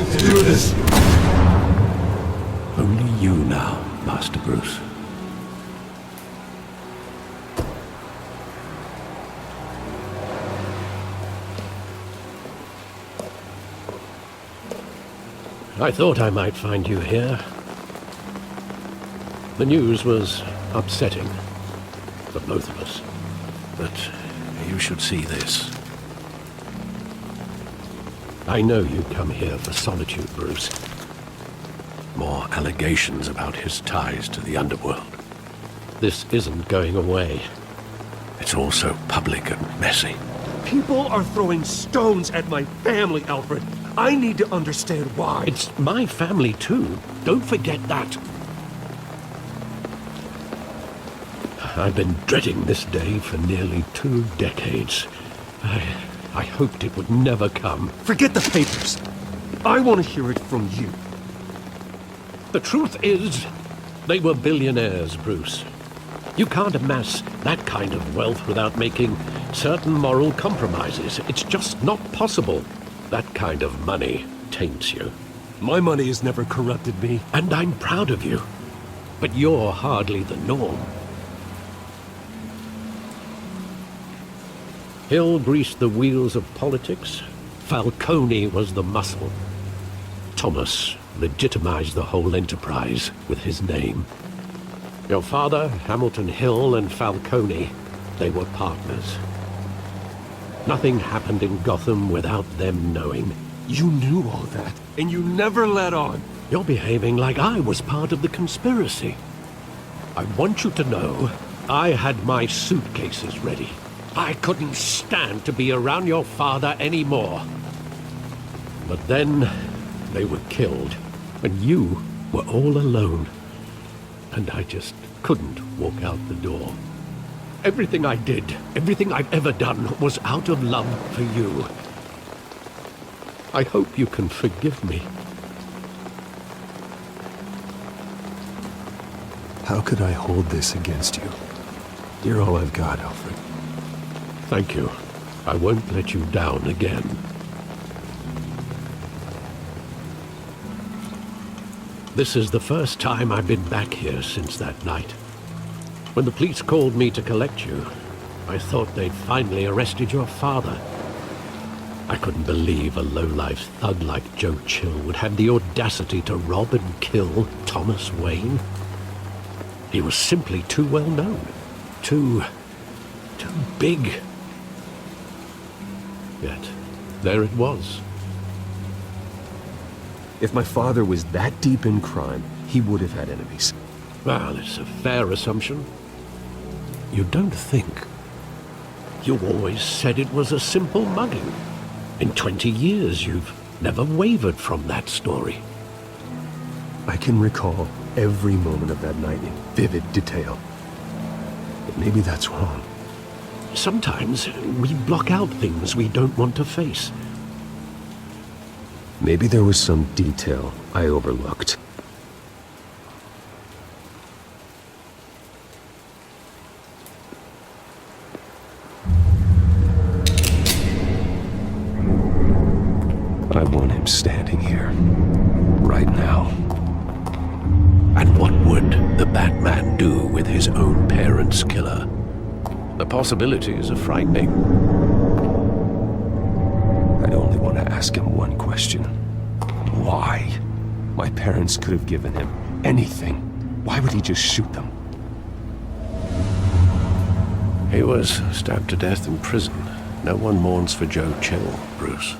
Let's do this. Only you now, Master Bruce. I thought I might find you here. The news was upsetting for both of us. But you should see this. I know you come here for solitude, Bruce. More allegations about his ties to the underworld. This isn't going away. It's all so public and messy. People are throwing stones at my family, Alfred. I need to understand why. It's my family too. Don't forget that. I've been dreading this day for nearly 2 decades. I hoped it would never come. Forget the papers. I want to hear it from you. The truth is, they were billionaires, Bruce. You can't amass that kind of wealth without making certain moral compromises. It's just not possible. That kind of money taints you. My money has never corrupted me. And I'm proud of you. But you're hardly the norm. Hill greased the wheels of politics. Falcone was the muscle. Thomas legitimized the whole enterprise with his name. Your father, Hamilton Hill, and Falcone, they were partners. Nothing happened in Gotham without them knowing. You knew all that, and you never let on. You're behaving like I was part of the conspiracy. I want you to know, I had my suitcases ready. I couldn't stand to be around your father anymore. But then, they were killed, and you were all alone. And I just couldn't walk out the door. Everything I did, everything I've ever done, was out of love for you. I hope you can forgive me. How could I hold this against you? You're all I've got, Alfred. Thank you. I won't let you down again. This is the first time I've been back here since that night. When the police called me to collect you, I thought they'd finally arrested your father. I couldn't believe a low-life thug like Joe Chill would have the audacity to rob and kill Thomas Wayne. He was simply too well known. Too big. Yet, there it was. If my father was that deep in crime, he would have had enemies. Well, it's a fair assumption. You don't think. You always said it was a simple mugging. In 20 years, you've never wavered from that story. I can recall every moment of that night in vivid detail. But maybe that's wrong. Sometimes we block out things we don't want to face. Maybe there was some detail I overlooked. I want him standing here, right now. And what would the Batman do with his own parents' killer? The possibilities are frightening. I'd only want to ask him one question. Why? My parents could have given him anything. Why would he just shoot them? He was stabbed to death in prison. No one mourns for Joe Chill, Bruce.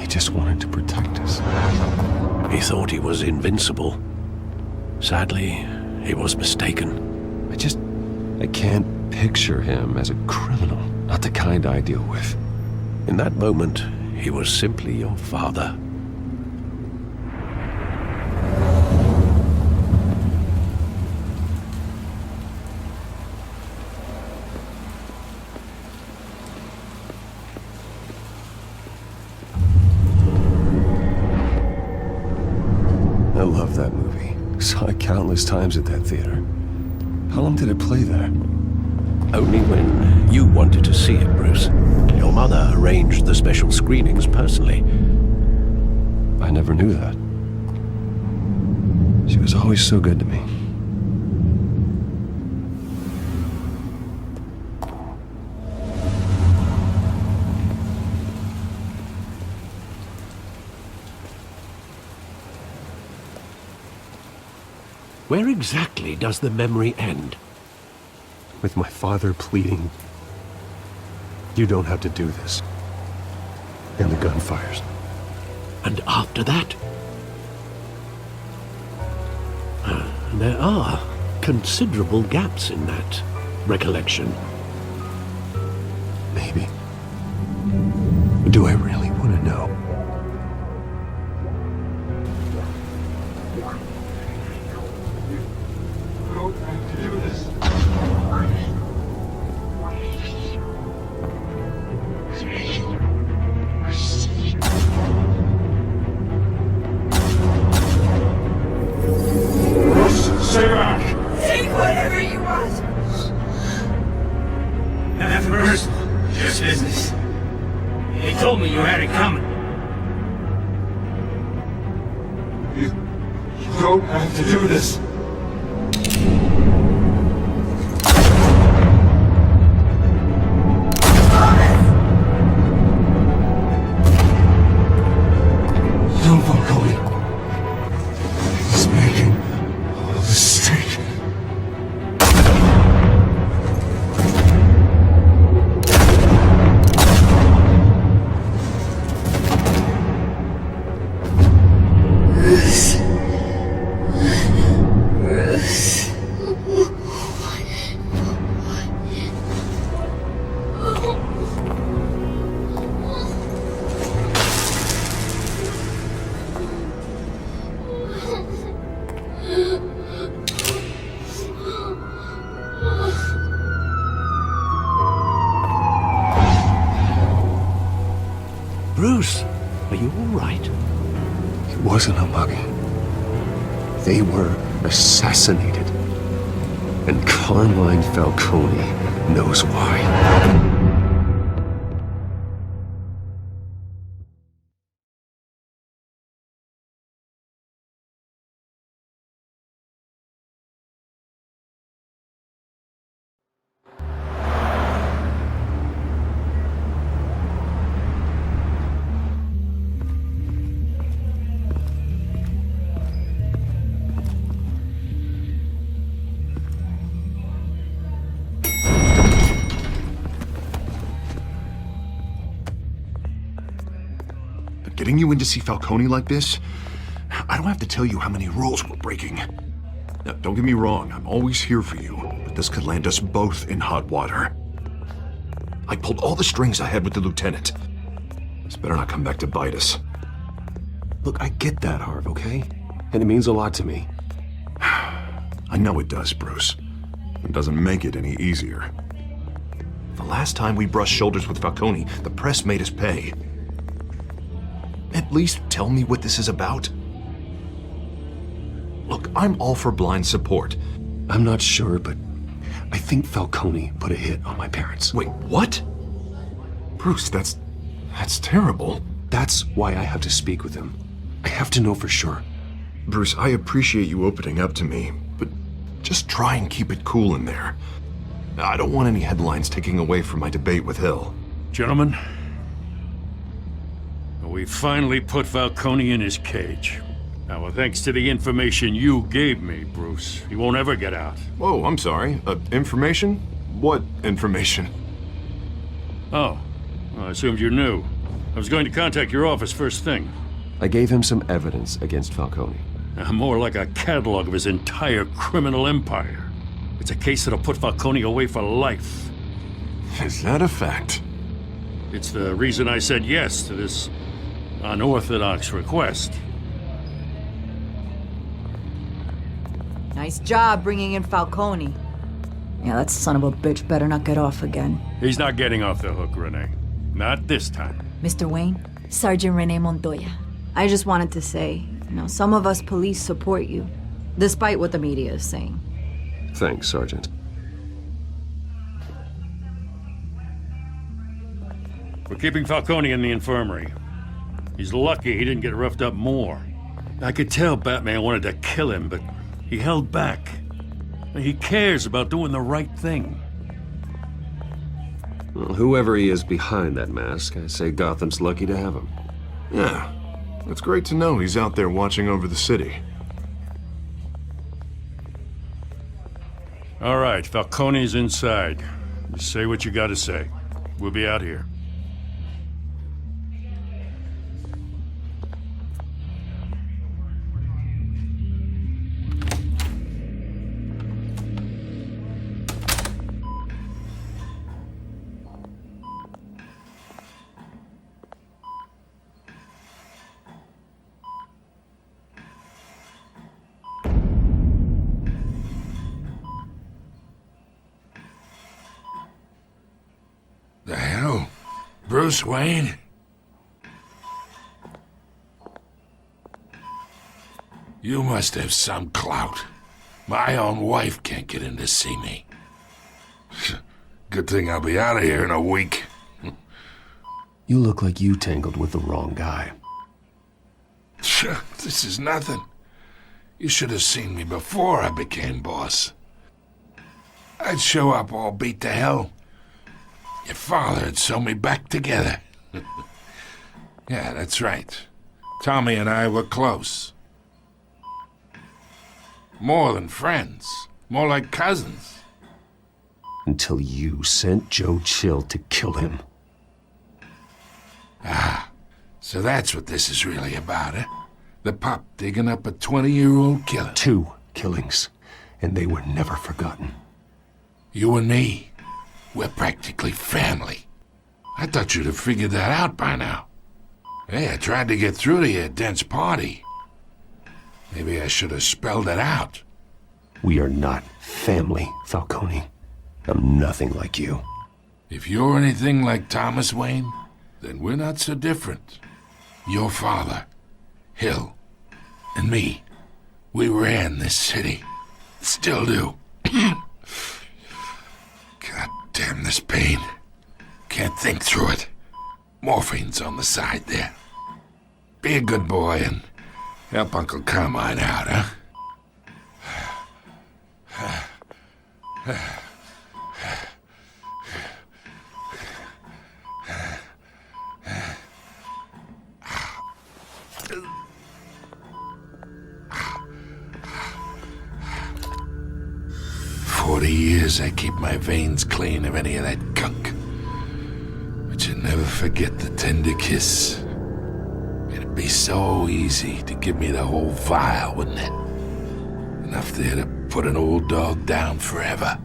Just wanted to protect us. He thought he was invincible. Sadly, he was mistaken. I can't picture him as a criminal. Not the kind I deal with. In that moment, he was simply your father. countless times at that theater. How long did it play there? Only when you wanted to see it, Bruce. Your mother arranged the special screenings personally. I never knew that. She was always so good to me. Where exactly does the memory end? With my father pleading, "You don't have to do this." And the gun fires. And after that? There are considerable gaps in that recollection. Maybe. But do I really want to know? Take whatever you want. Not personal, just business. They told me you had it coming. You don't have to do this. Don't walk away. He's making a mistake. Bruce, are you all right? It wasn't a mug. They were assassinated. And Carmine Falcone knows why. Getting you in to see Falcone like this? I don't have to tell you how many rules we're breaking. Now, don't get me wrong, I'm always here for you, but this could land us both in hot water. I pulled all the strings I had with the lieutenant. This better not come back to bite us. Look, I get that, Harv, okay? And it means a lot to me. I know it does, Bruce. It doesn't make it any easier. The last time we brushed shoulders with Falcone, the press made us pay. At least tell me what this is about. Look, I'm all for blind support. I'm not sure, but I think Falcone put a hit on my parents. Wait, what? Bruce, that's terrible. That's why I have to speak with him. I have to know for sure. Bruce, I appreciate you opening up to me, but just try and keep it cool in there. I don't want any headlines taking away from my debate with Hill. Gentlemen, we finally put Falcone in his cage. Now, thanks to the information you gave me, Bruce, he won't ever get out. Whoa, I'm sorry. Information? What information? Oh, well, I assumed you knew. I was going to contact your office first thing. I gave him some evidence against Falcone. More like a catalog of his entire criminal empire. It's a case that'll put Falcone away for life. Is that a fact? It's the reason I said yes to this unorthodox request. Nice job bringing in Falcone. Yeah, that son of a bitch better not get off again. He's not getting off the hook, Renee. Not this time. Mr. Wayne, Sergeant Renee Montoya. I just wanted to say, some of us police support you. Despite what the media is saying. Thanks, Sergeant. We're keeping Falcone in the infirmary. He's lucky he didn't get roughed up more. I could tell Batman wanted to kill him, but he held back. He cares about doing the right thing. Well, whoever he is behind that mask, I say Gotham's lucky to have him. Yeah, it's great to know he's out there watching over the city. All right, Falcone's inside. Just say what you gotta say. We'll be out here. The hell? Bruce Wayne? You must have some clout. My own wife can't get in to see me. Good thing I'll be out of here in a week. You look like you tangled with the wrong guy. This is nothing. You should have seen me before I became boss. I'd show up all beat to hell. Your father had sewn me back together. Yeah, that's right. Tommy and I were close. More than friends. More like cousins. Until you sent Joe Chill to kill him. Ah, so that's what this is really about, eh? The pup digging up a 20-year-old killer. 2 killings, and they were never forgotten. You and me. We're practically family. I thought you'd have figured that out by now. Hey, I tried to get through to your dense party. Maybe I should have spelled it out. We are not family, Falcone. I'm nothing like you. If you're anything like Thomas Wayne, then we're not so different. Your father, Hill, and me, we ran this city. Still do. God damn this pain. Can't think through it. Morphine's on the side there. Be a good boy and help Uncle Carmine out, huh? 40 years I keep my veins clean of any of that gunk. But you never forget the tender kiss. It'd be so easy to give me the whole vial, wouldn't it? Enough there to put an old dog down forever.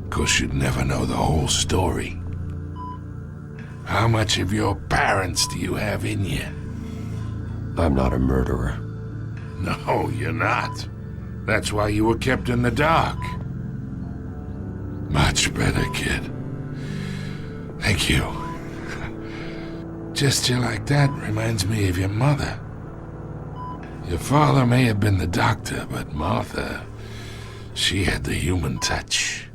Of course, you'd never know the whole story. How much of your parents do you have in you? I'm not a murderer. No, you're not. That's why you were kept in the dark. Much better, kid. Thank you. Gesture like that reminds me of your mother. Your father may have been the doctor, but Martha, she had the human touch.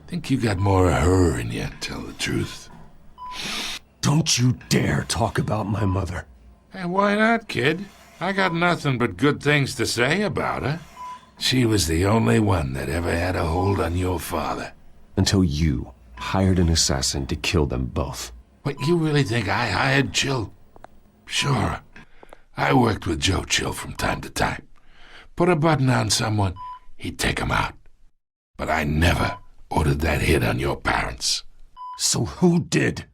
Think you got more of her in you, tell the truth. Don't you dare talk about my mother. Hey, why not, kid? I got nothing but good things to say about her. She was the only one that ever had a hold on your father. Until you hired an assassin to kill them both. What, you really think I hired Chill? Sure. I worked with Joe Chill from time to time. Put a button on someone, he'd take him out. But I never ordered that hit on your parents. So who did?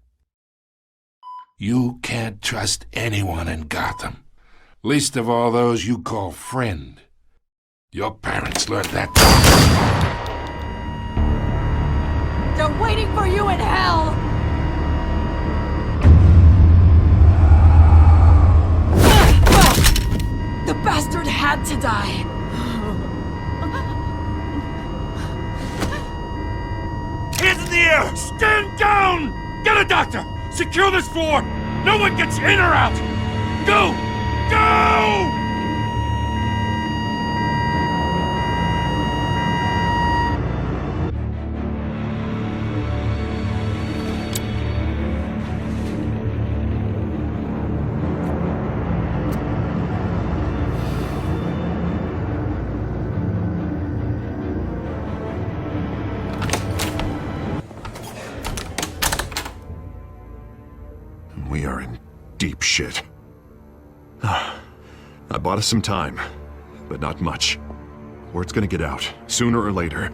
You can't trust anyone in Gotham. Least of all those you call friend. Your parents learned that. They're waiting for you in hell! The bastard had to die. Hands in the air! Stand down! Get a doctor! Secure this floor! No one gets in or out! Go! Go! deep shit. I bought us some time, but not much. Word's gonna get out, sooner or later.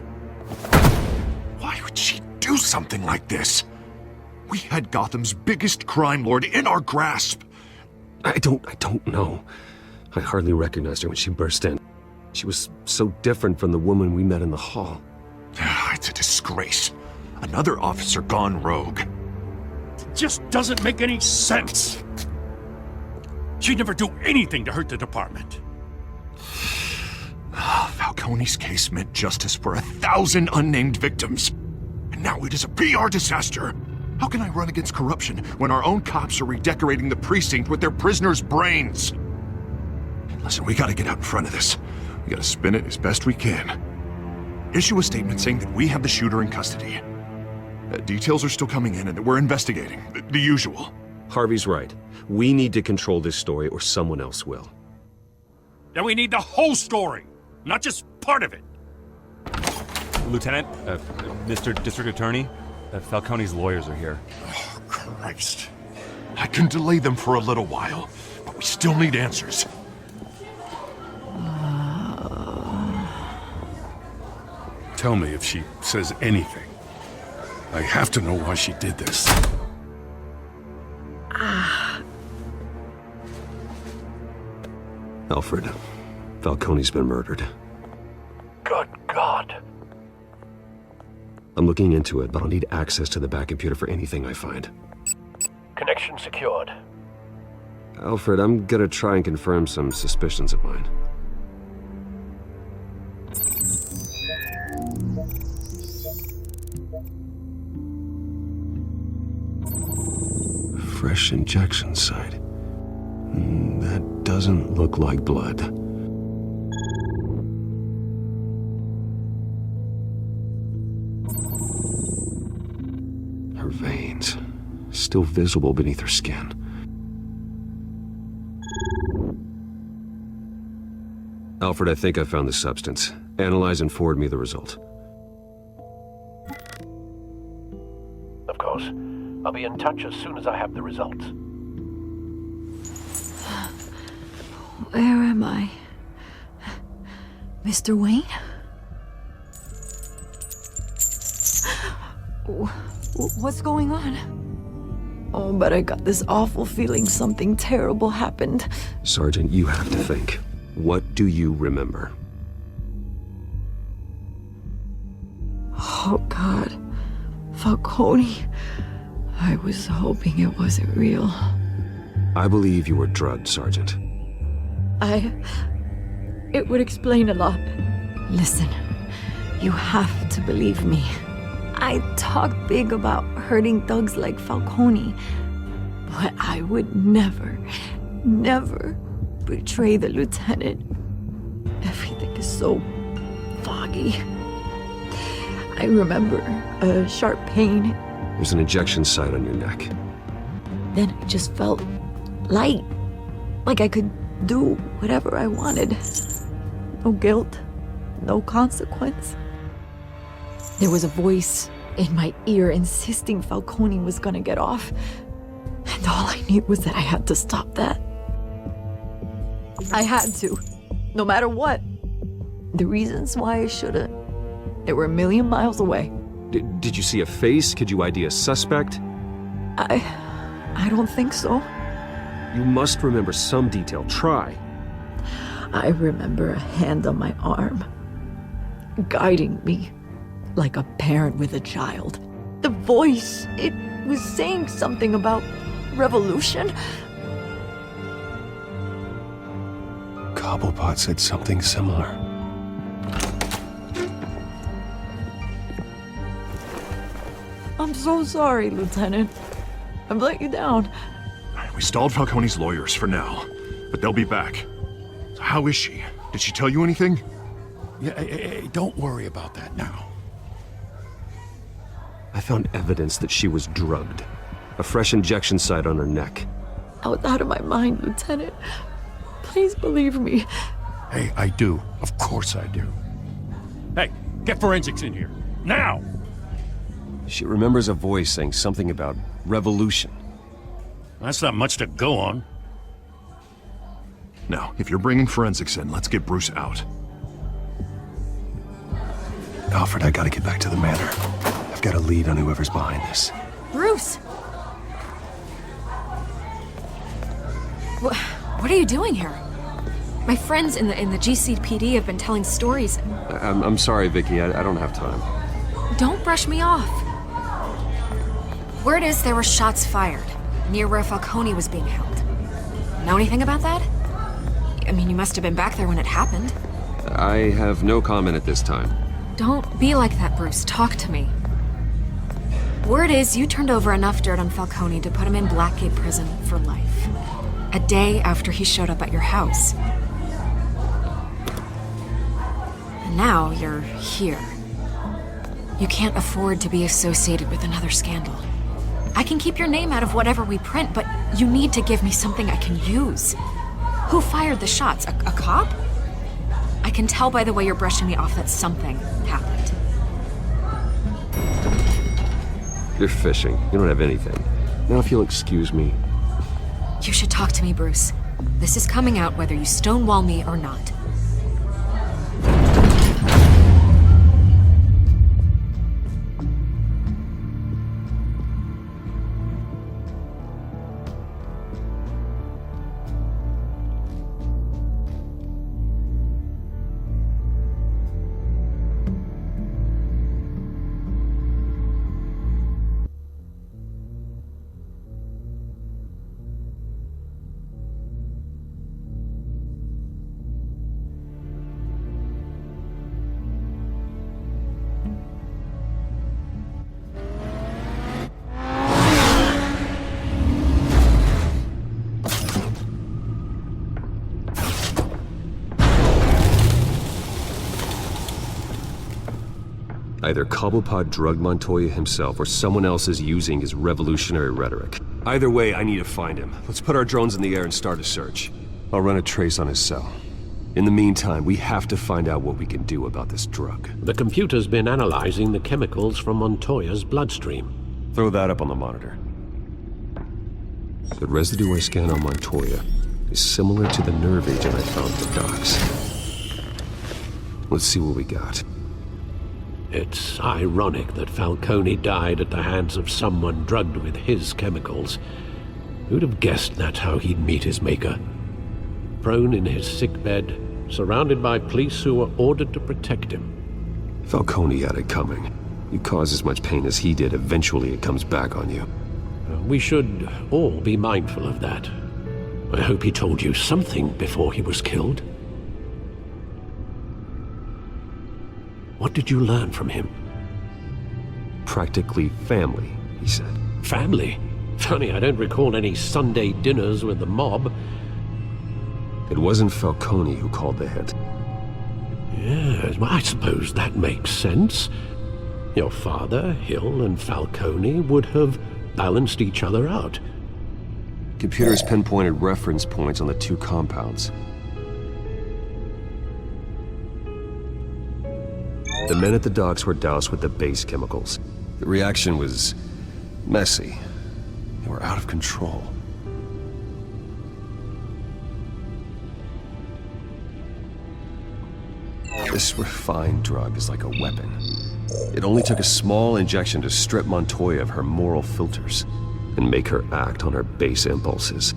Why would she do something like this? We had Gotham's biggest crime lord in our grasp. I don't know. I hardly recognized her when she burst in. She was so different from the woman we met in the hall. It's a disgrace. Another officer gone rogue. It just doesn't make any sense. She'd never do anything to hurt the department. Falcone's case meant justice for 1,000 unnamed victims. And now it is a PR disaster. How can I run against corruption when our own cops are redecorating the precinct with their prisoners' brains? Listen, we gotta get out in front of this. We gotta spin it as best we can. Issue a statement saying that we have the shooter in custody. Details are still coming in and that we're investigating. The usual. Harvey's right. We need to control this story or someone else will. Then we need the whole story, not just part of it. Lieutenant, Mr. District Attorney, Falcone's lawyers are here. Oh, Christ. I can delay them for a little while, but we still need answers. Tell me if she says anything. I have to know why she did this. Alfred, Falcone's been murdered. Good God. I'm looking into it, but I'll need access to the back computer for anything I find. Connection secured. Alfred, I'm gonna try and confirm some suspicions of mine. Fresh injection site. That doesn't look like blood. Her veins, still visible beneath her skin. Alfred, I think I found the substance. Analyze and forward me the result. Of course. I'll be in touch as soon as I have the results. Where am I? Mr. Wayne? What's going on? Oh, but I got this awful feeling something terrible happened. Sergeant, you have to think. What do you remember? Oh, God. Falcone. I was hoping it wasn't real. I believe you were drugged, Sergeant. It would explain a lot. Listen, you have to believe me. I talk big about hurting thugs like Falcone, but I would never betray the lieutenant. Everything is so foggy. I remember a sharp pain. There's an injection site on your neck. Then it just felt light, like I could do whatever I wanted. No guilt, no consequence. There was a voice in my ear insisting Falcone was gonna get off. And all I knew was that I had to stop that. I had to, no matter what. The reasons why I shouldn't, they were a million miles away. Did you see a face? Could you ID a suspect? I don't think so. You must remember some detail. Try. I remember a hand on my arm, guiding me like a parent with a child. The voice, it was saying something about revolution. Cobblepot said something similar. I'm so sorry, Lieutenant. I've let you down. We stalled Falcone's lawyers for now, but they'll be back. So how is she? Did she tell you anything? Yeah, hey, don't worry about that now. I found evidence that she was drugged. A fresh injection site on her neck. I was out of my mind, Lieutenant. Please believe me. Hey, I do. Of course I do. Hey, get forensics in here. Now! She remembers a voice saying something about revolution. That's not much to go on. Now, if you're bringing forensics in, let's get Bruce out. Alfred, I gotta get back to the manor. I've got a lead on whoever's behind this. Bruce! What are you doing here? My friends in the GCPD have been telling stories. I'm sorry, Vicky. I don't have time. Don't brush me off. Word is there were shots fired near where Falcone was being held. Know anything about that? I mean, you must have been back there when it happened. I have no comment at this time. Don't be like that, Bruce. Talk to me. Word is you turned over enough dirt on Falcone to put him in Blackgate Prison for life. A day after he showed up at your house. And now you're here. You can't afford to be associated with another scandal. I can keep your name out of whatever we print, but you need to give me something I can use. Who fired the shots? A cop? I can tell by the way you're brushing me off that something happened. You're fishing. You don't have anything. Now, if you'll excuse me. You should talk to me, Bruce. This is coming out whether you stonewall me or not. Either Cobblepot drugged Montoya himself, or someone else is using his revolutionary rhetoric. Either way, I need to find him. Let's put our drones in the air and start a search. I'll run a trace on his cell. In the meantime, we have to find out what we can do about this drug. The computer's been analyzing the chemicals from Montoya's bloodstream. Throw that up on the monitor. The residue I scan on Montoya is similar to the nerve agent I found at the docks. Let's see what we got. It's ironic that Falcone died at the hands of someone drugged with his chemicals. Who'd have guessed that's how he'd meet his maker? Prone in his sickbed, surrounded by police who were ordered to protect him. Falcone had it coming. You cause as much pain as he did, eventually it comes back on you. We should all be mindful of that. I hope he told you something before he was killed. What did you learn from him? Practically family, he said. Family? Funny, I don't recall any Sunday dinners with the mob. It wasn't Falcone who called the hit. Yes, well, I suppose that makes sense. Your father, Hill, and Falcone would have balanced each other out. Computers pinpointed reference points on the two compounds. The men at the docks were doused with the base chemicals. The reaction was messy. They were out of control. This refined drug is like a weapon. It only took a small injection to strip Montoya of her moral filters and make her act on her base impulses.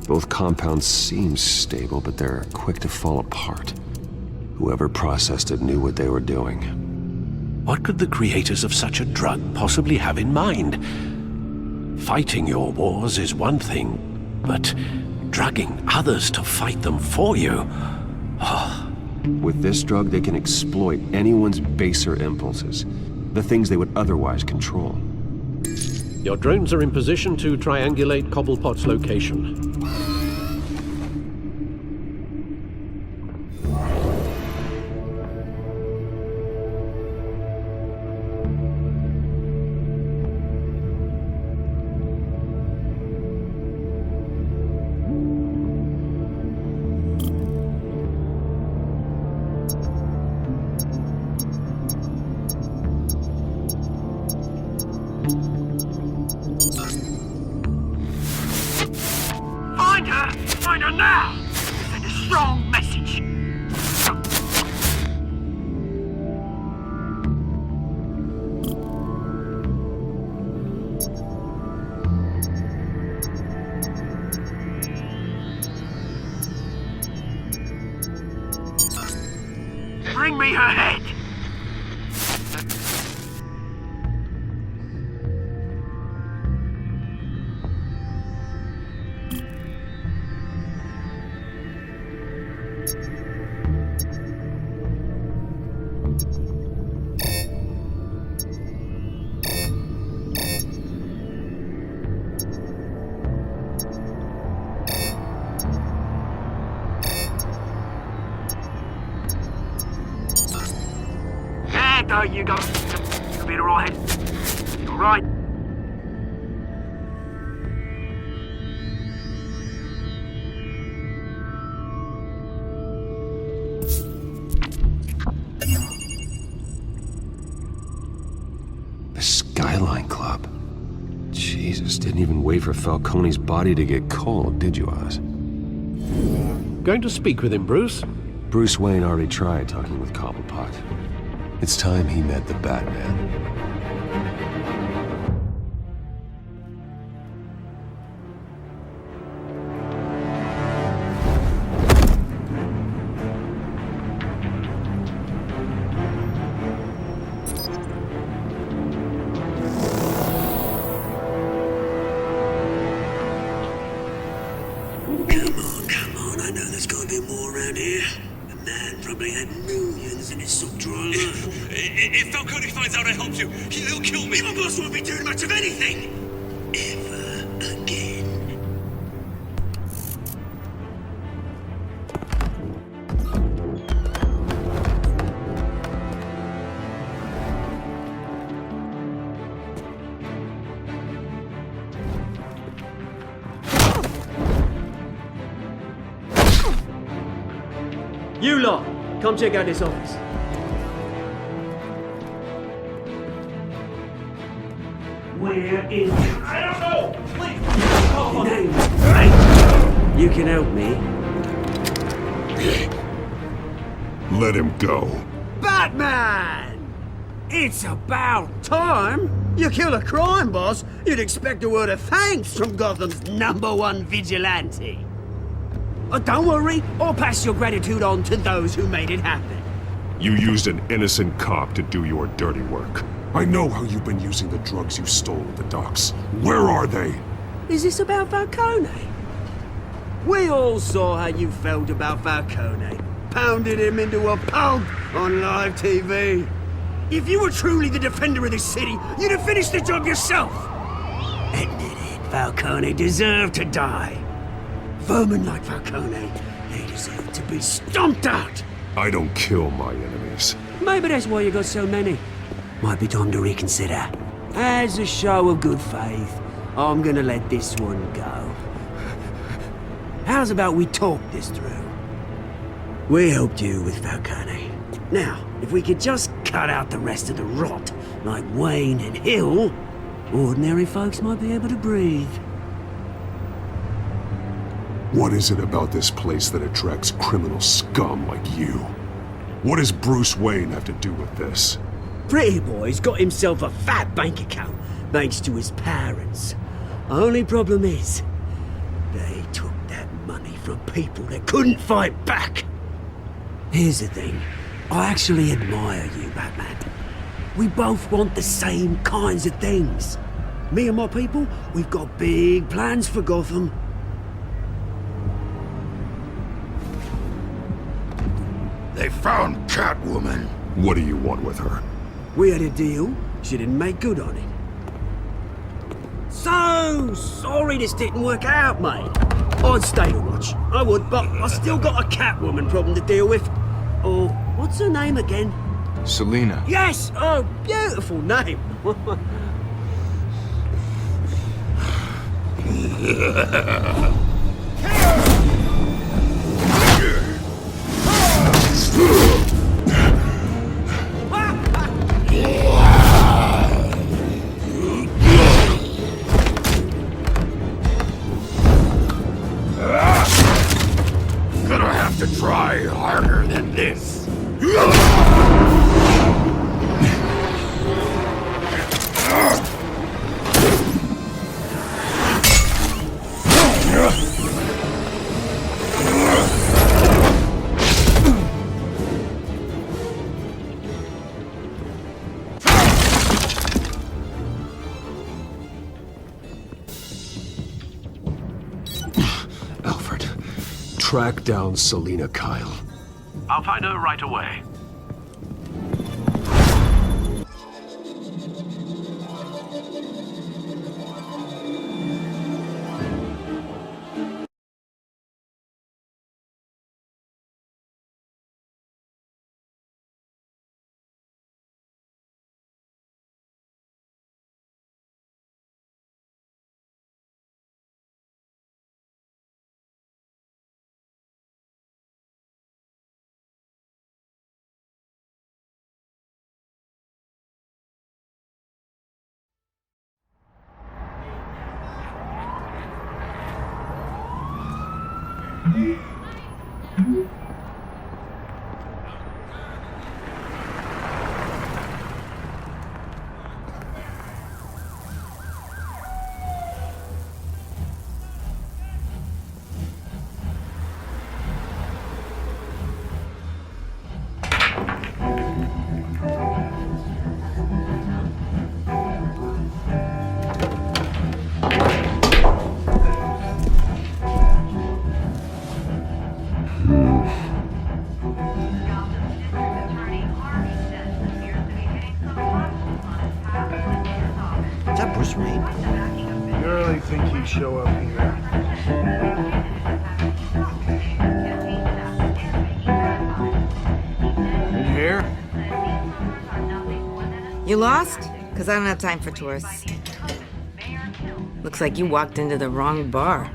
Both compounds seem stable, but they're quick to fall apart. Whoever processed it knew what they were doing. What could the creators of such a drug possibly have in mind? Fighting your wars is one thing, but drugging others to fight them for you? With this drug, they can exploit anyone's baser impulses, the things they would otherwise control. Your drones are in position to triangulate Cobblepot's location. now! Send a strong message. Bring me her head! There you go. You'll be alright. Alright. The Skyline Club. Jesus, didn't even wait for Falcone's body to get cold, did you, Oz? Going to speak with him, Bruce? Bruce Wayne already tried talking with Cobblepot. It's time he met the Batman. Come on, I know there's gotta be more around here. The man probably had millions in his sub-drawer. If Falcone finds out I helped you, he'll kill me. Your boss won't be doing much of anything! Ever again. You lot, come check out this office. Where is... I don't know! Please! Your name? Right. You can help me. Let him go. Batman! It's about time! You kill a crime boss, you'd expect a word of thanks from Gotham's #1 vigilante. Don't worry, I'll pass your gratitude on to those who made it happen. You used an innocent cop to do your dirty work. I know how you've been using the drugs you stole at the docks. Where are they? Is this about Falcone? We all saw how you felt about Falcone. Pounded him into a pulp on live TV. If you were truly the defender of this city, you'd have finished the job yourself. Admit it, Falcone deserved to die. Vermin like Falcone, they deserve to be stomped out. I don't kill my enemies. Maybe that's why you got so many. Might be time to reconsider. As a show of good faith, I'm gonna let this one go. How's about we talk this through? We helped you with Falcone. Now, if we could just cut out the rest of the rot, like Wayne and Hill, ordinary folks might be able to breathe. What is it about this place that attracts criminal scum like you? What does Bruce Wayne have to do with this? Pretty Boy's got himself a fat bank account, thanks to his parents. Only problem is, they took that money from people that couldn't fight back. Here's the thing, I actually admire you, Batman. We both want the same kinds of things. Me and my people, we've got big plans for Gotham. They found Catwoman. What do you want with her? We had a deal, she didn't make good on it. So sorry this didn't work out, mate. I'd stay to watch, I would, but I still got a Catwoman problem to deal with. Oh, what's her name again? Selina. Yes! Oh, beautiful name. harder than this. Alfred, track down Selina Kyle. I'll find her right away. You really think he'd show up here? In here? You lost? Because I don't have time for tourists. Looks like you walked into the wrong bar.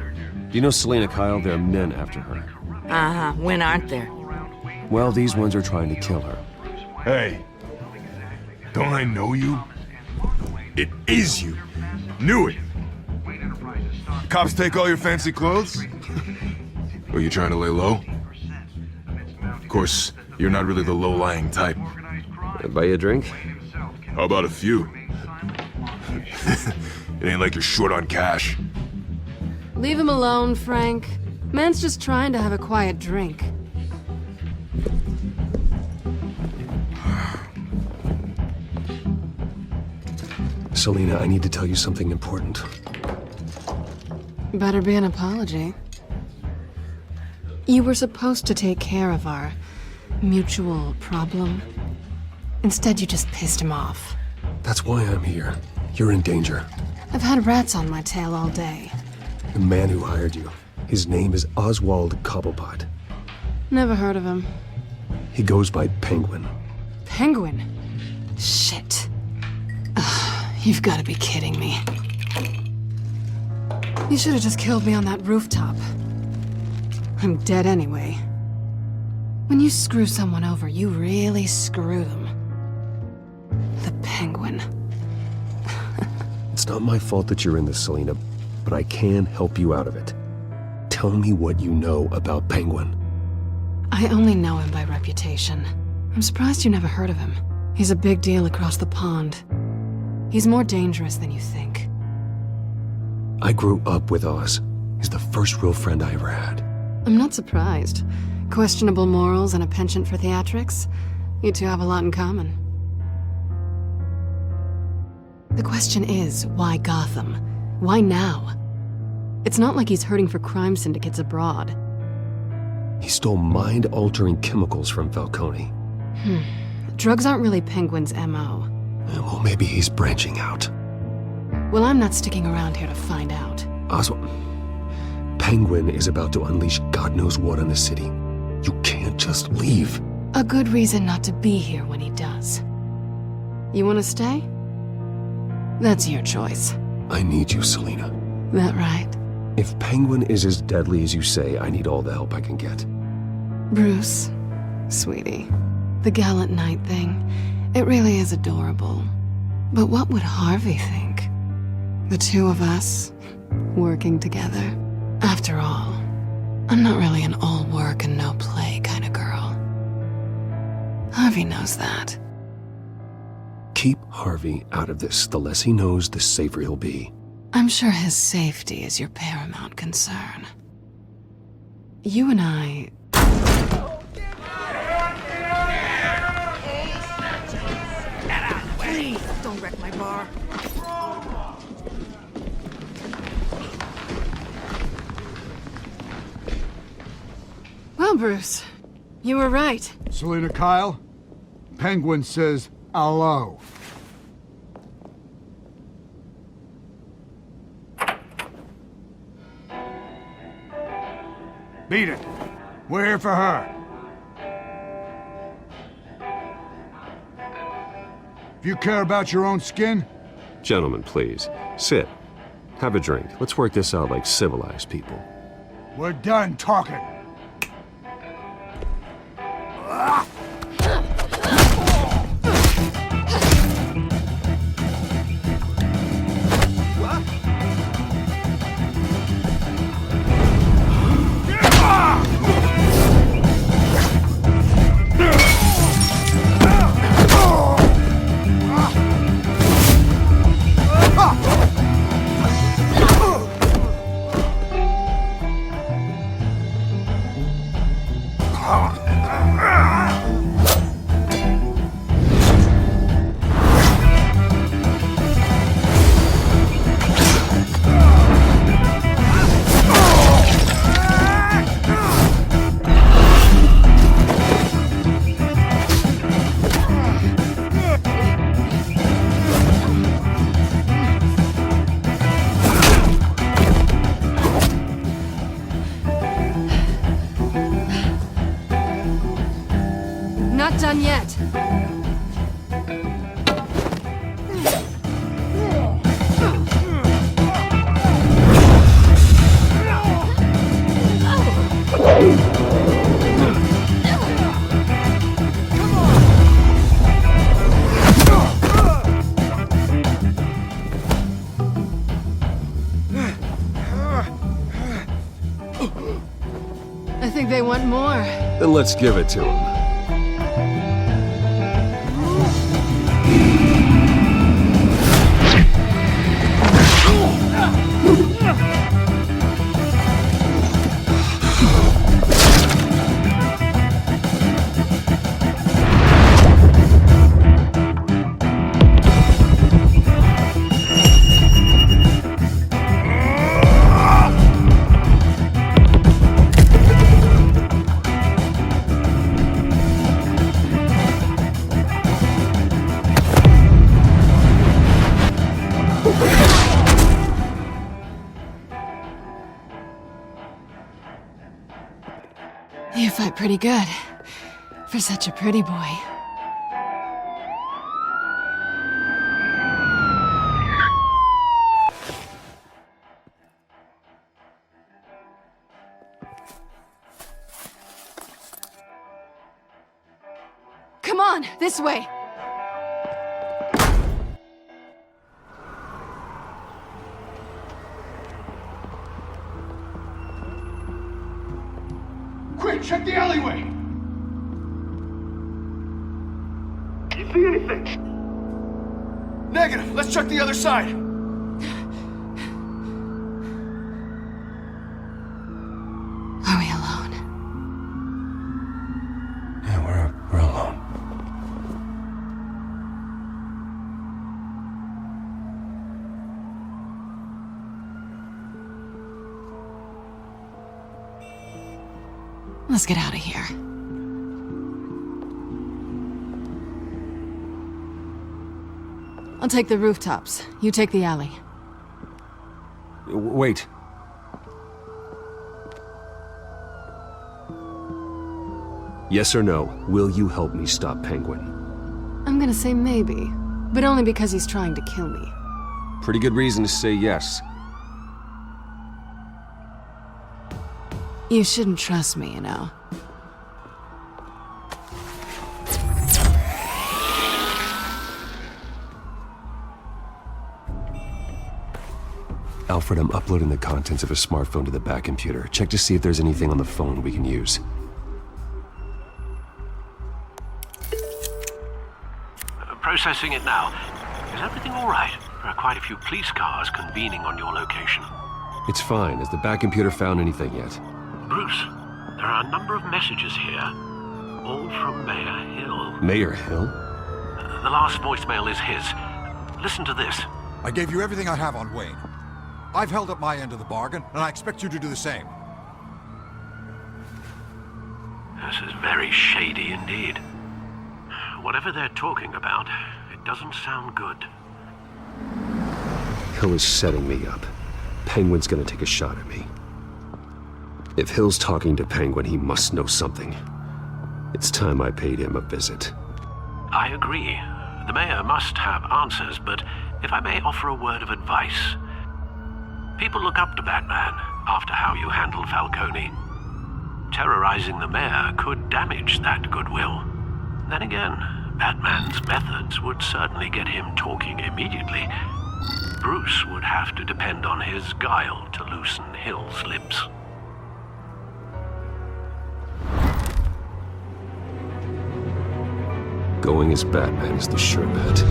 Do you know Selina Kyle? There are men after her. Uh-huh. When aren't there? Well, these ones are trying to kill her. Hey, don't I know you? It is you. Knew it. Cops take all your fancy clothes? Were you trying to lay low? Of course, you're not really the low-lying type. Buy you a drink? How about a few? It ain't like you're short on cash. Leave him alone, Frank. Man's just trying to have a quiet drink. Selina, I need to tell you something important. Better be an apology. You were supposed to take care of our mutual problem. Instead, you just pissed him off. That's why I'm here. You're in danger. I've had rats on my tail all day. The man who hired you. His name is Oswald Cobblepot. Never heard of him. He goes by Penguin. Penguin? Shit. Ugh, you've got to be kidding me. You should have just killed me on that rooftop. I'm dead anyway. When you screw someone over, you really screw them. The Penguin. It's not my fault that you're in this, Selina, but I can help you out of it. Tell me what you know about Penguin. I only know him by reputation. I'm surprised you never heard of him. He's a big deal across the pond. He's more dangerous than you think. I grew up with Oz. He's the first real friend I ever had. I'm not surprised. Questionable morals and a penchant for theatrics. You two have a lot in common. The question is, why Gotham? Why now? It's not like he's hurting for crime syndicates abroad. He stole mind-altering chemicals from Falcone. Drugs aren't really Penguin's M.O. Well, maybe he's branching out. Well, I'm not sticking around here to find out. Oswald, Penguin is about to unleash God knows what on the city. You can't just leave. A good reason not to be here when he does. You want to stay? That's your choice. I need you, Selina. That right? If Penguin is as deadly as you say, I need all the help I can get. Bruce, sweetie, the gallant knight thing, it really is adorable. But what would Harvey think? The two of us, working together. After all, I'm not really an all work and no play kind of girl. Harvey knows that. Keep Harvey out of this. The less he knows, the safer he'll be. I'm sure his safety is your paramount concern. You and I... Please, don't wreck my bar. Well, Bruce, you were right. Selina Kyle, Penguin says hello. Beat it. We're here for her. If you care about your own skin... Gentlemen, please. Sit. Have a drink. Let's work this out like civilized people. We're done talking. Not done yet. I think they want more. Then let's give it to him. You fight pretty good, for such a pretty boy. Come on, this way! Quick, check the alleyway! You see anything? Negative. Let's check the other side. Are we alone? Yeah, we're alone. Let's get out of here. I'll take the rooftops. You take the alley. Wait. Yes or no, will you help me stop Penguin? I'm gonna say maybe, but only because he's trying to kill me. Pretty good reason to say yes. You shouldn't trust me, you know. Alfred, I'm uploading the contents of a smartphone to the back computer. Check to see if there's anything on the phone we can use. Processing it now. Is everything all right? There are quite a few police cars convening on your location. It's fine. Has the back computer found anything yet? Bruce, there are a number of messages here. All from Mayor Hill. Mayor Hill? The last voicemail is his. Listen to this. I gave you everything I have on Wayne. I've held up my end of the bargain, and I expect you to do the same. This is very shady indeed. Whatever they're talking about, it doesn't sound good. Hill is setting me up. Penguin's gonna take a shot at me. If Hill's talking to Penguin, he must know something. It's time I paid him a visit. I agree. The mayor must have answers, but if I may offer a word of advice. People look up to Batman after how you handled Falcone. Terrorizing the mayor could damage that goodwill. Then again, Batman's methods would certainly get him talking immediately. Bruce would have to depend on his guile to loosen Hill's lips. Going as Batman is the sure bet.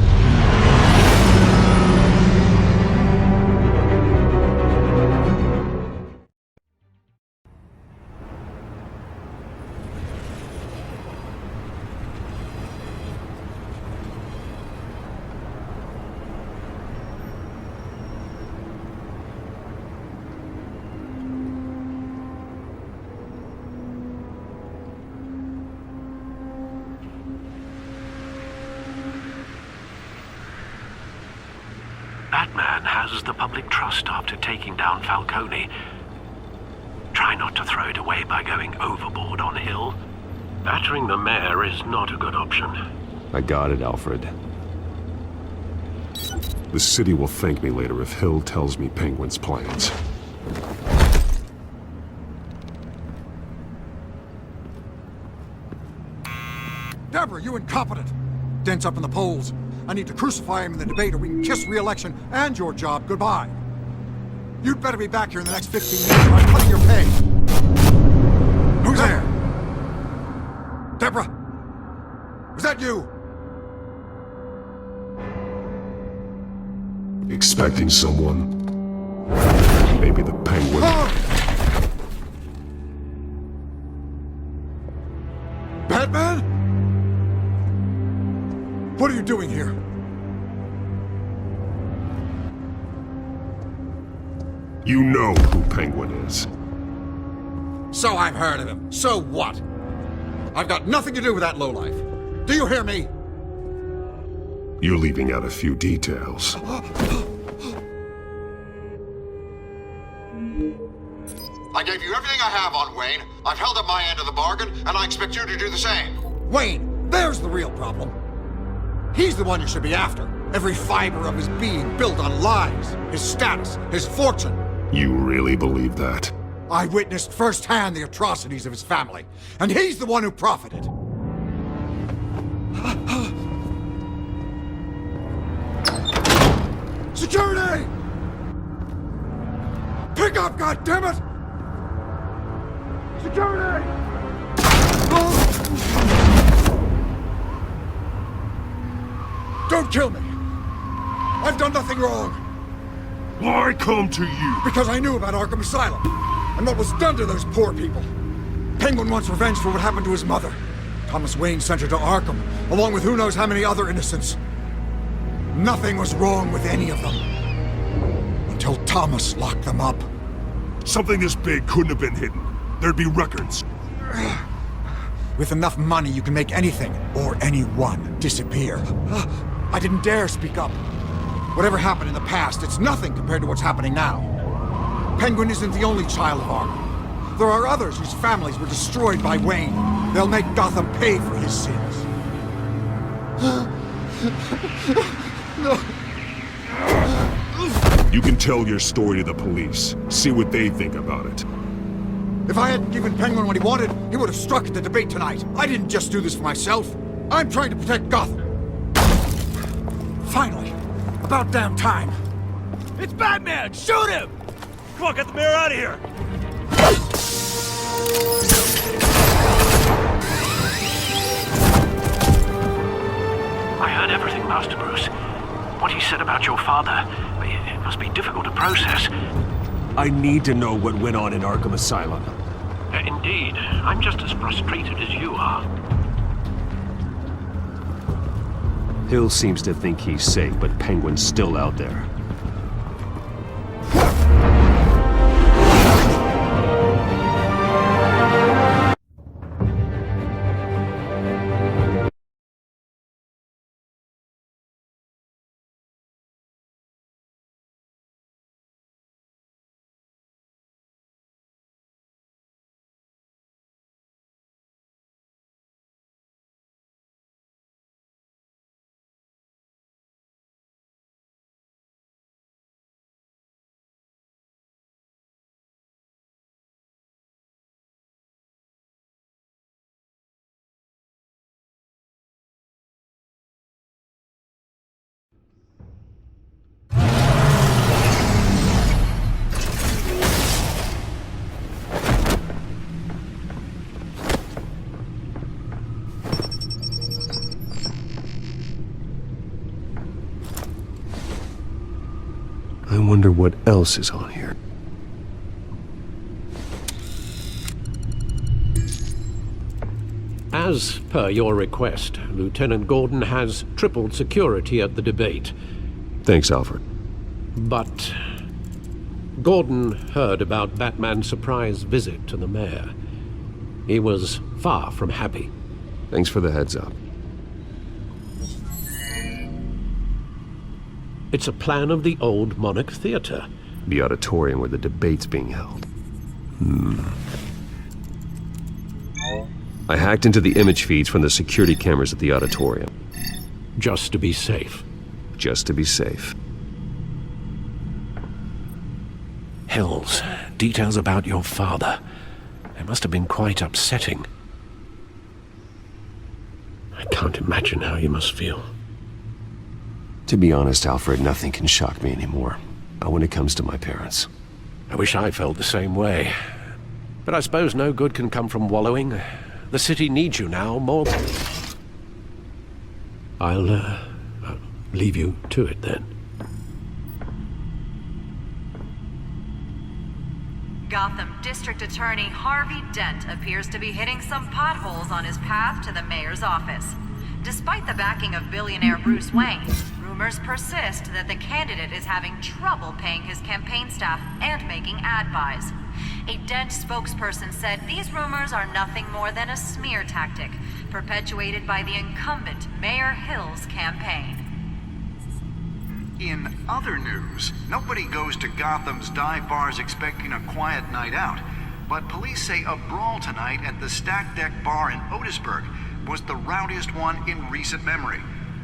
Batman has the public trust after taking down Falcone. Try not to throw it away by going overboard on Hill. Battering the mayor is not a good option. I got it, Alfred. The city will thank me later if Hill tells me Penguin's plans. Deborah, you incompetent! Dents up in the polls. I need to crucify him in the debate or we can kiss re-election and your job goodbye. You'd better be back here in the next 15 minutes or I'm cutting your pay. Who's there? Deborah? Was that you? Expecting someone? Maybe the Penguin. Batman? What are you doing here? You know who Penguin is. So I've heard of him. So what? I've got nothing to do with that lowlife. Do you hear me? You're leaving out a few details. I gave you everything I have on Wayne. I've held up my end of the bargain, and I expect you to do the same. Wayne, there's the real problem. He's the one you should be after. Every fiber of his being built on lies, his status, his fortune. You really believe that? I witnessed firsthand the atrocities of his family, and he's the one who profited. Security! Pick up, goddammit! Security! Don't kill me! I've done nothing wrong! Why come to you? Because I knew about Arkham Asylum, and what was done to those poor people. Penguin wants revenge for what happened to his mother. Thomas Wayne sent her to Arkham, along with who knows how many other innocents. Nothing was wrong with any of them. Until Thomas locked them up. Something this big couldn't have been hidden. There'd be records. With enough money, you can make anything, or anyone, disappear. I didn't dare speak up. Whatever happened in the past, it's nothing compared to what's happening now. Penguin isn't the only child of Arkham. There are others whose families were destroyed by Wayne. They'll make Gotham pay for his sins. No. You can tell your story to the police. See what they think about it. If I hadn't given Penguin what he wanted, he would have struck at the debate tonight. I didn't just do this for myself. I'm trying to protect Gotham. Finally. About damn time. It's Batman! Shoot him! Come on, get the mayor out of here! I heard everything Master Bruce. What he said about your father, it must be difficult to process. I need to know what went on in Arkham Asylum. Indeed. I'm just as frustrated as you are. Hill seems to think he's safe, but Penguin's still out there. I wonder what else is on here. As per your request, Lieutenant Gordon has tripled security at the debate. Thanks, Alfred. But Gordon heard about Batman's surprise visit to the mayor. He was far from happy. Thanks for the heads up. It's a plan of the old Monarch Theater. The auditorium where the debate's being held. I hacked into the image feeds from the security cameras at the auditorium. Just to be safe. Just to be safe. Hills, details about your father. It must have been quite upsetting. I can't imagine how you must feel. To be honest, Alfred, nothing can shock me anymore. Not when it comes to my parents. I wish I felt the same way. But I suppose no good can come from wallowing. The city needs you now more than... I'll leave you to it then. Gotham District Attorney Harvey Dent appears to be hitting some potholes on his path to the mayor's office. Despite the backing of billionaire Bruce Wayne, rumors persist that the candidate is having trouble paying his campaign staff and making ad buys. A Dent spokesperson said these rumors are nothing more than a smear tactic, perpetuated by the incumbent Mayor Hill's campaign. In other news, nobody goes to Gotham's dive bars expecting a quiet night out, but police say a brawl tonight at the Stack Deck Bar in Otisburg was the rowdiest one in recent memory.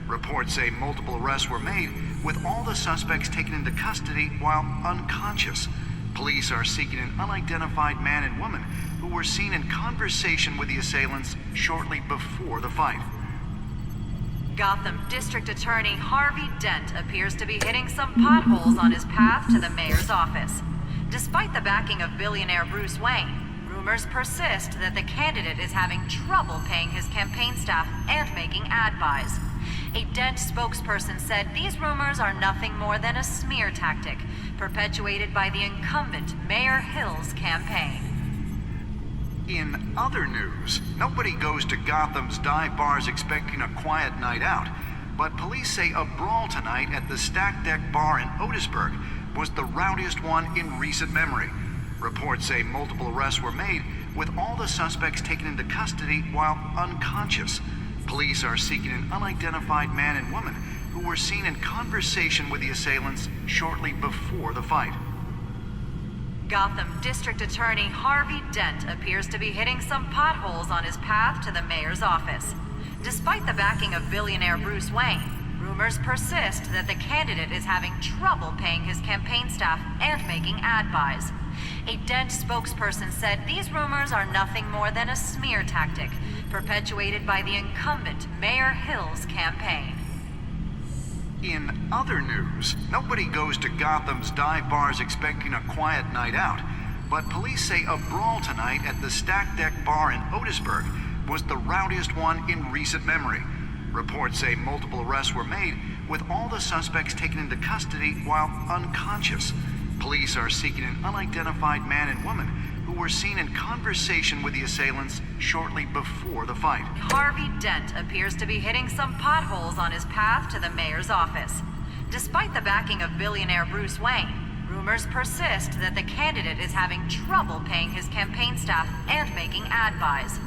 Reports say multiple arrests were made, with all the suspects taken into custody while unconscious. Police are seeking an unidentified man and woman who were seen in conversation with the assailants shortly before the fight. Gotham District Attorney Harvey Dent appears to be hitting some potholes on his path to the mayor's office. Despite the backing of billionaire Bruce Wayne, rumors persist that the candidate is having trouble paying his campaign staff and making ad buys. A Dent spokesperson said these rumors are nothing more than a smear tactic, perpetuated by the incumbent Mayor Hill's campaign. In other news, nobody goes to Gotham's dive bars expecting a quiet night out, but police say a brawl tonight at the Stack Deck Bar in Otisburg was the rowdiest one in recent memory. Reports say multiple arrests were made, with all the suspects taken into custody while unconscious. Police are seeking an unidentified man and woman who were seen in conversation with the assailants shortly before the fight. Gotham District Attorney Harvey Dent appears to be hitting some potholes on his path to the mayor's office. Despite the backing of billionaire Bruce Wayne, rumors persist that the candidate is having trouble paying his campaign staff and making ad buys. A Dent spokesperson said these rumors are nothing more than a smear tactic, perpetuated by the incumbent Mayor Hill's campaign. In other news, nobody goes to Gotham's dive bars expecting a quiet night out, but police say a brawl tonight at the Stack Deck Bar in Otisburg was the rowdiest one in recent memory. Reports say multiple arrests were made, with all the suspects taken into custody while unconscious. Police are seeking an unidentified man and woman who were seen in conversation with the assailants shortly before the fight. Harvey Dent appears to be hitting some potholes on his path to the mayor's office. Despite the backing of billionaire Bruce Wayne, rumors persist that the candidate is having trouble paying his campaign staff and making ad buys.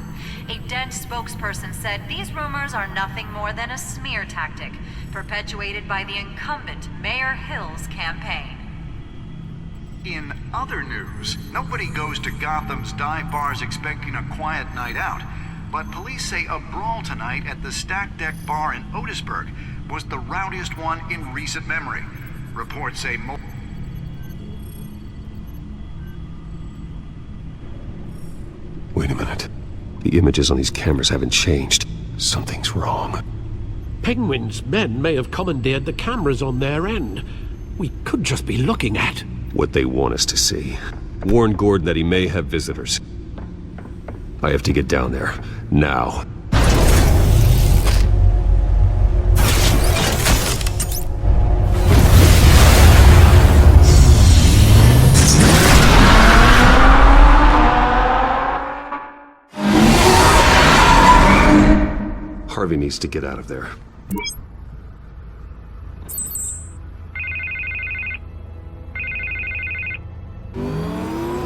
A Dent spokesperson said these rumors are nothing more than a smear tactic perpetuated by the incumbent Mayor Hill's campaign. In other news, nobody goes to Gotham's dive bars expecting a quiet night out, but police say a brawl tonight at the Stack Deck Bar in Otisburg was the rowdiest one in recent memory. Reports say Wait a minute. The images on these cameras haven't changed. Something's wrong. Penguin's men may have commandeered the cameras on their end. We could just be looking at what they want us to see. Warn Gordon that he may have visitors. I have to get down there. Now. Harvey needs to get out of there.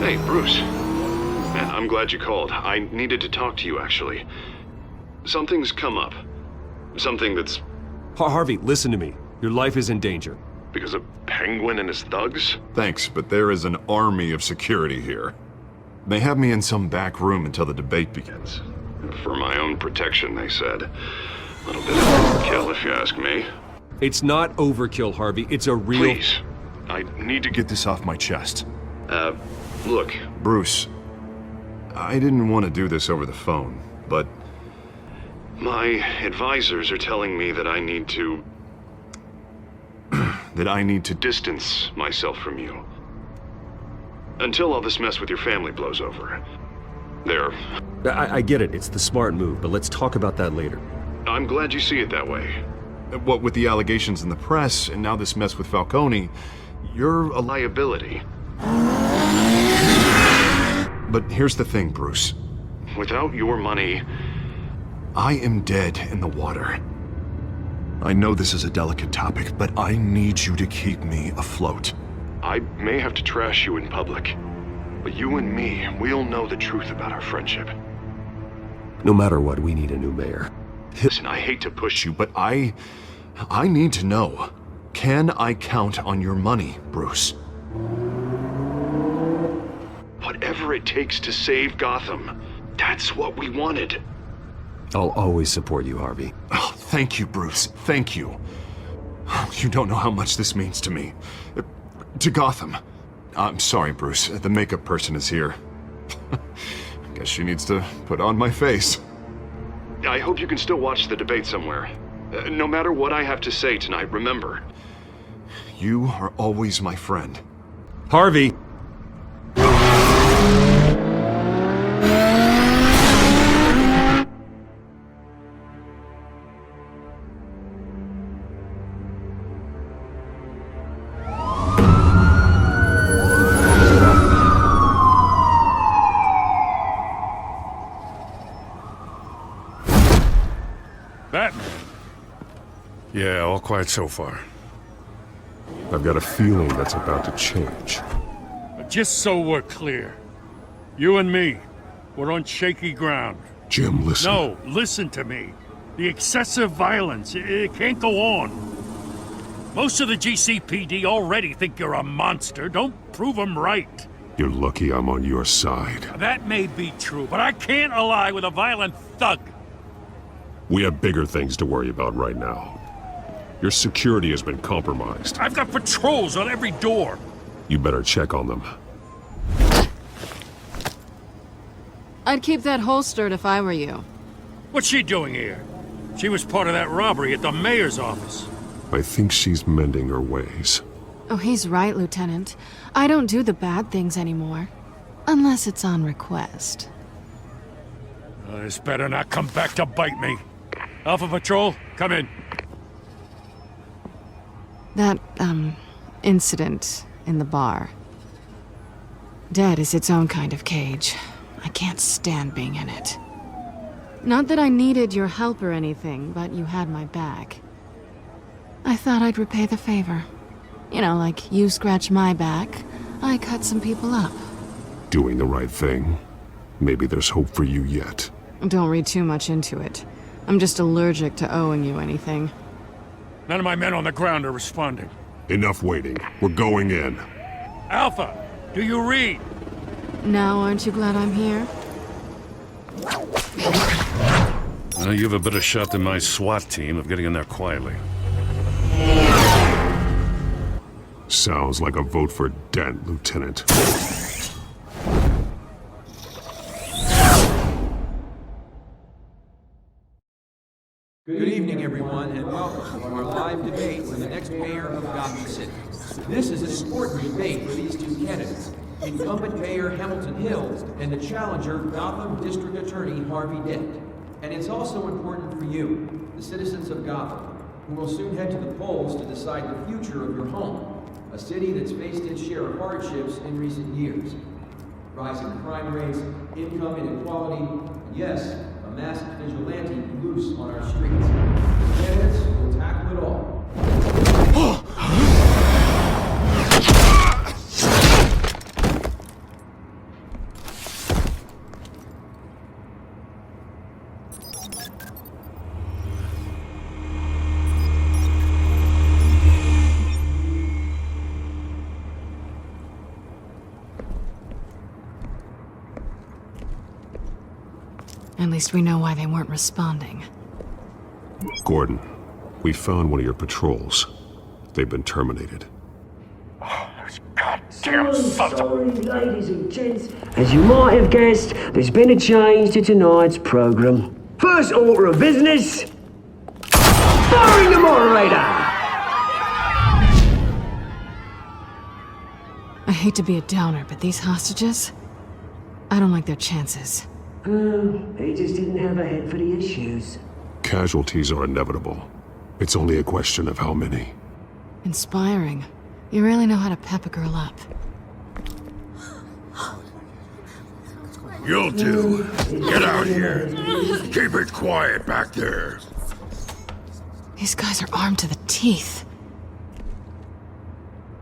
Hey, Bruce. Man, I'm glad you called. I needed to talk to you, actually. Something's come up. Something that's... Harvey, listen to me. Your life is in danger. Because of Penguin and his thugs? Thanks, but there is an army of security here. They have me in some back room until the debate begins. For my own protection, they said. A little bit of overkill, if you ask me. It's not overkill, Harvey. It's a real... Please. I need to get this off my chest. Look. Bruce, I didn't want to do this over the phone, but... My advisors are telling me that I need to... that I need to distance myself from you. Until all this mess with your family blows over. There. I get it. It's the smart move, but let's talk about that later. I'm glad you see it that way. What with the allegations in the press, and now this mess with Falcone, you're a liability. But here's the thing, Bruce. Without your money... I am dead in the water. I know this is a delicate topic, but I need you to keep me afloat. I may have to trash you in public. But you and me, we'll know the truth about our friendship. No matter what, we need a new mayor. Listen, I hate to push you, but I need to know. Can I count on your money, Bruce? Whatever it takes to save Gotham. That's what we wanted. I'll always support you, Harvey. Oh, thank you, Bruce. Thank you. You don't know how much this means to me. To Gotham. I'm sorry, Bruce. The makeup person is here. Guess she needs to put on my face. I hope you can still watch the debate somewhere. No matter what I have to say tonight, remember. You are always my friend. Harvey! Batman. Yeah, all quiet so far. I've got a feeling that's about to change. Just so we're clear, you and me, we're on shaky ground. Jim, listen. No, listen to me. The excessive violence, it can't go on. Most of the GCPD already think you're a monster. Don't prove them right. You're lucky I'm on your side. That may be true, but I can't ally with a violent thug. We have bigger things to worry about right now. Your security has been compromised. I've got patrols on every door. You better check on them. I'd keep that holstered if I were you. What's she doing here? She was part of that robbery at the mayor's office. I think she's mending her ways. Oh, he's right, Lieutenant. I don't do the bad things anymore. Unless it's on request. This better not come back to bite me. Alpha Patrol, Come in. That, incident in the bar. Dead is its own kind of cage. I can't stand being in it. Not that I needed your help or anything, but you had my back. I thought I'd repay the favor. You know, like you scratch my back, I cut some people up. Doing the right thing. Maybe there's hope for you yet. Don't read too much into it. I'm just allergic to owing you anything. None of my men on the ground are responding. Enough waiting. We're going in. Alpha, do you read? Now aren't you glad I'm here? Well, you have a better shot than my SWAT team of getting in there quietly. Sounds like a vote for Dent, Lieutenant. Good evening, everyone, and welcome to our live debate for the next mayor of Gotham City. This is an important debate for these two candidates, incumbent Mayor Hamilton Hill and the challenger, Gotham District Attorney Harvey Dent. And it's also important for you, the citizens of Gotham, who will soon head to the polls to decide the future of your home, a city that's faced its share of hardships in recent years. Rising crime rates, income inequality, and yes, a masked vigilante loose on our streets. The candidates will tackle it all. At least we know why they weren't responding. Gordon, we found one of your patrols. They've been terminated. So sorry, ladies and gents. As you might have guessed, there's been a change to tonight's program. First order of business, firing the moderator! I hate to be a downer, but these hostages? I don't like their chances. He just didn't have a head for the issues. Casualties are inevitable. It's only a question of how many. Inspiring. You really know how to pep a girl up. You'll do. Get out here. Keep it quiet back there. These guys are armed to the teeth.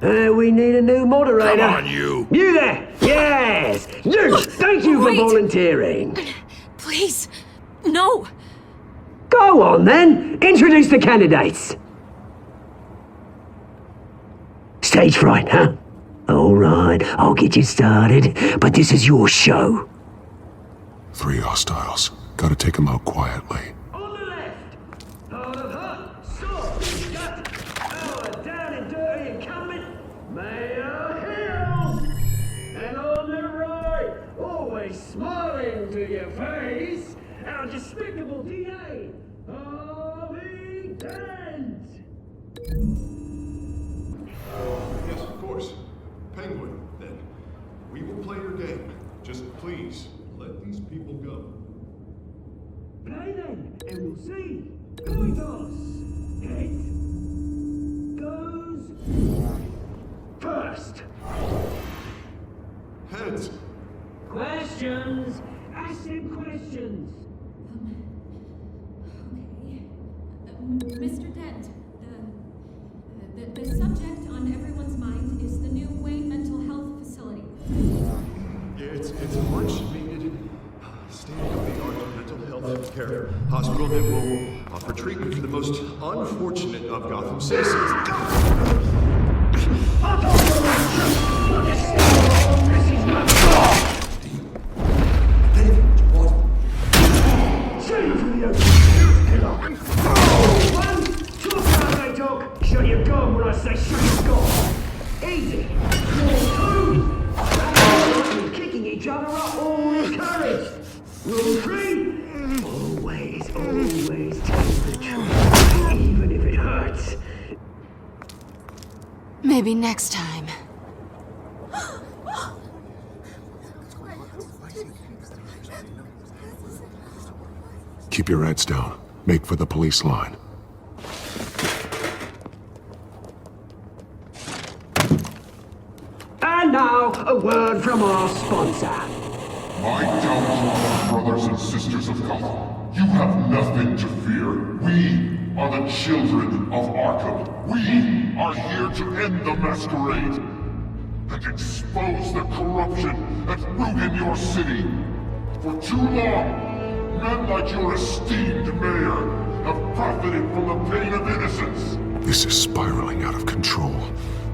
We need a new moderator. Come on, you. You there! Yes! You! Thank you for volunteering. Please, no. Go on, then. Introduce the candidates. Stage fright, huh? All right, I'll get you started, but this is your show. 3 hostiles. Gotta take them out quietly. On the left, out of her, sword, we've got our down and dirty incumbent, Mayor Hill. And on the right, always smiling to your face, our despicable DA, Harvey Dent. Yes, of course. Penguin, then. We will play your game. Just please, let these people go. Play then, and we'll see. Coin toss. Heads. Goes. First. Heads. Questions. Ask them questions. Mr. Dent, the subject on everyone's mind is the new Wayne Mental Health Facility. Yeah, it's a much-needed, state-of-the-art mental health care hospital that will offer treatment for the most unfortunate of Gotham citizens. Shut your gun when I say shut your gun. Easy. Rule 2. Kicking each other up all encouraged. Rule 3. Always tell the truth, even if it hurts. Maybe next time. Keep your heads down. Make for the police line. now, a word from our sponsor. My downtrodden brothers and sisters of Gotham, you have nothing to fear. We are the children of Arkham. We are here to end the masquerade and expose the corruption that ruined your city. For too long, men like your esteemed mayor have profited from the pain of innocence. This is spiraling out of control.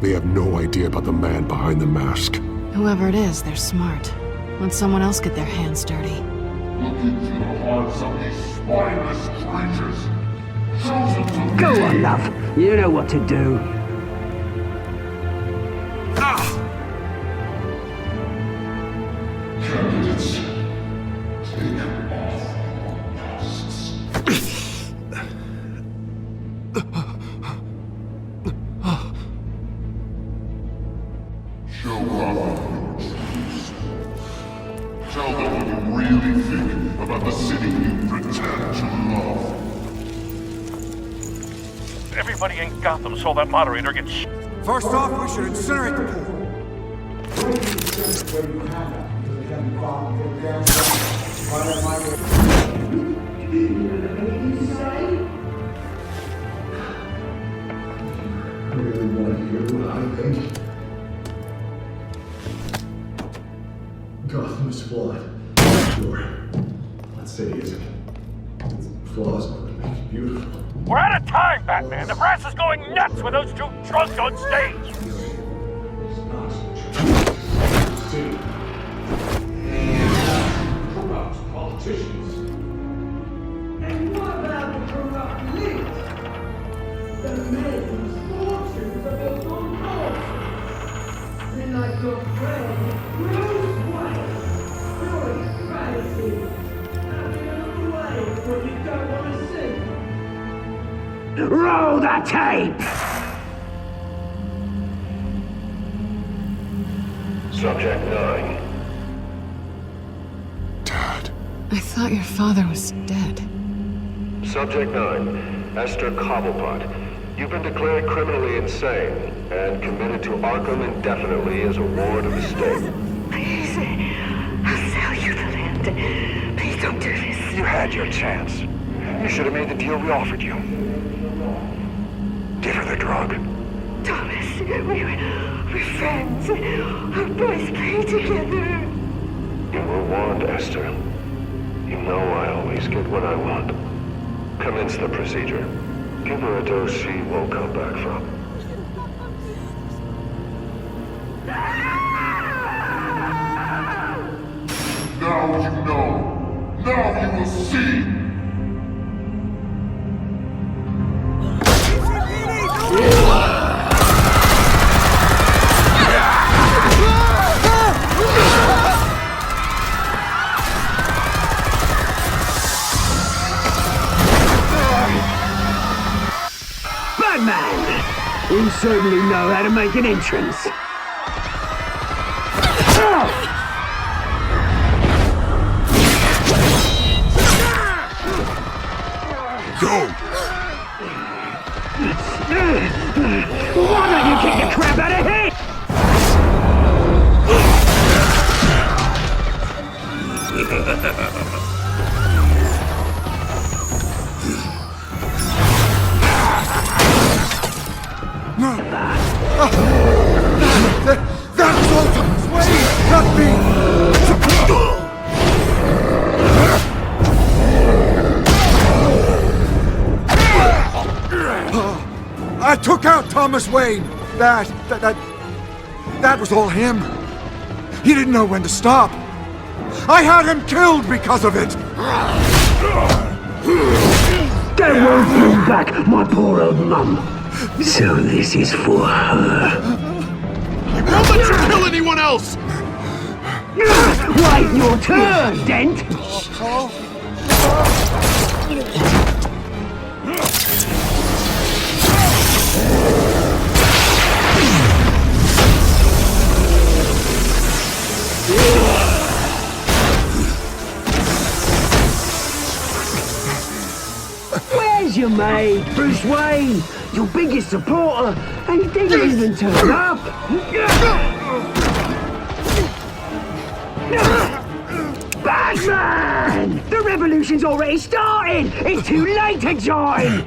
They have no idea about the man behind the mask. Whoever it is, they're smart. Let someone else get their hands dirty. Look into the hearts of these spineless creatures. Chosen to Go on, love. You know what to do. Candidates, take off your masks. Show Gotham your true self. Tell them what you really think about the city you pretend to love. Everybody in Gotham saw that moderator get First off, we should incinerate the pool. Gotham's flawed. Sure. That city isn't. Its flaws would make it beautiful. We're out of time, Batman! The brass is going nuts with those two drunks on stage! Corrupt politicians. And what about the corrupt elite? The men whose fortunes are built on politics. They're like your friend, Bruce Wayne. You're crazy. Having a way what you don't want to see. Roll the tape! Subject 9. I thought your father was dead. Subject 9. Esther Cobblepot. You've been declared criminally insane and committed to Arkham indefinitely as a ward of the state. Please, I'll sell you the land. Please don't do this. You had your chance. You should have made the deal we offered you. Give her the drug. Thomas, we're friends. Our boys play together. You were warned, Esther. You know I always get what I want. Commence the procedure. Give her a dose she won't come back from. Now you know. Now you will see. Batman! You certainly know how to make an entrance. Go! Why don't you kick the crap out of him? No! That was all Thomas Wayne, not me! I took out Thomas Wayne! That was all him. He didn't know when to stop. I had him killed because of it! That won't bring back my poor old mum. So this is for her. I won't let you kill anyone else! Wait your turn, Dent! Where's your mate, Bruce Wayne? Your biggest supporter, and he didn't even turn up. Batman! The revolution's already started! It's too late to join!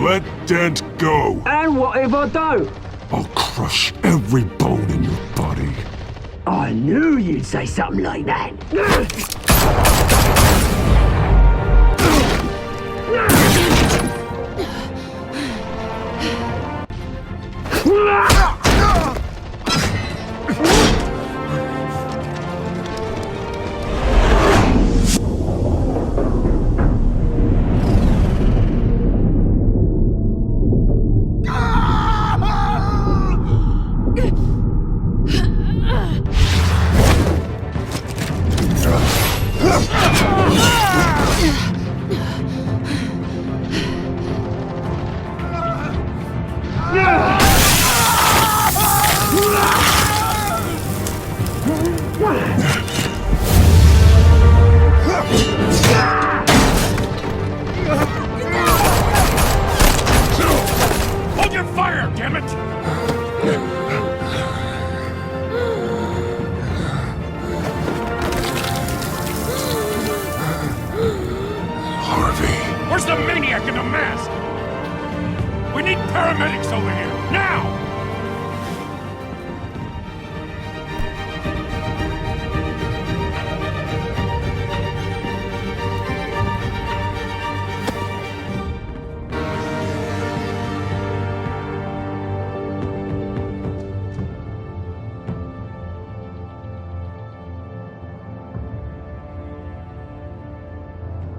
Let Dent go. And what if I don't? I'll crush every bone in your body. I knew you'd say something like that. Hold your fire, damn it! Harvey. Where's the maniac in the mask? We need paramedics over here, now!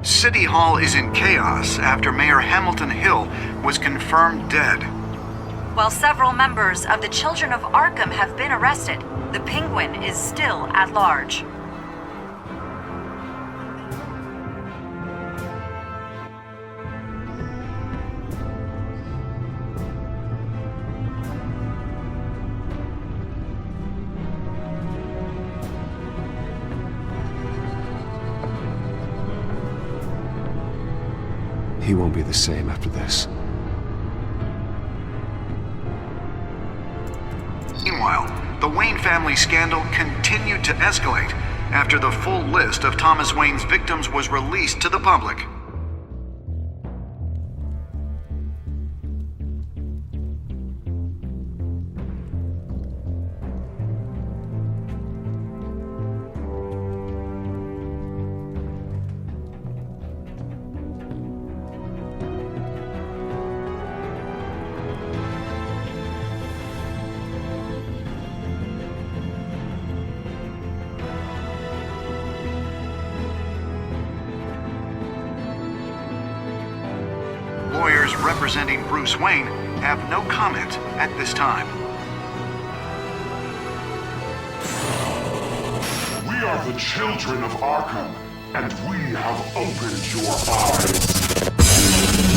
City Hall is in chaos after Mayor Hamilton Hill was confirmed dead. While several members of the Children of Arkham have been arrested, the Penguin is still at large. He won't be the same after this. Meanwhile, the Wayne family scandal continued to escalate after the full list of Thomas Wayne's victims was released to the public. Lawyers representing Bruce Wayne have no comment at this time. We are the children of Arkham, and we have opened your eyes.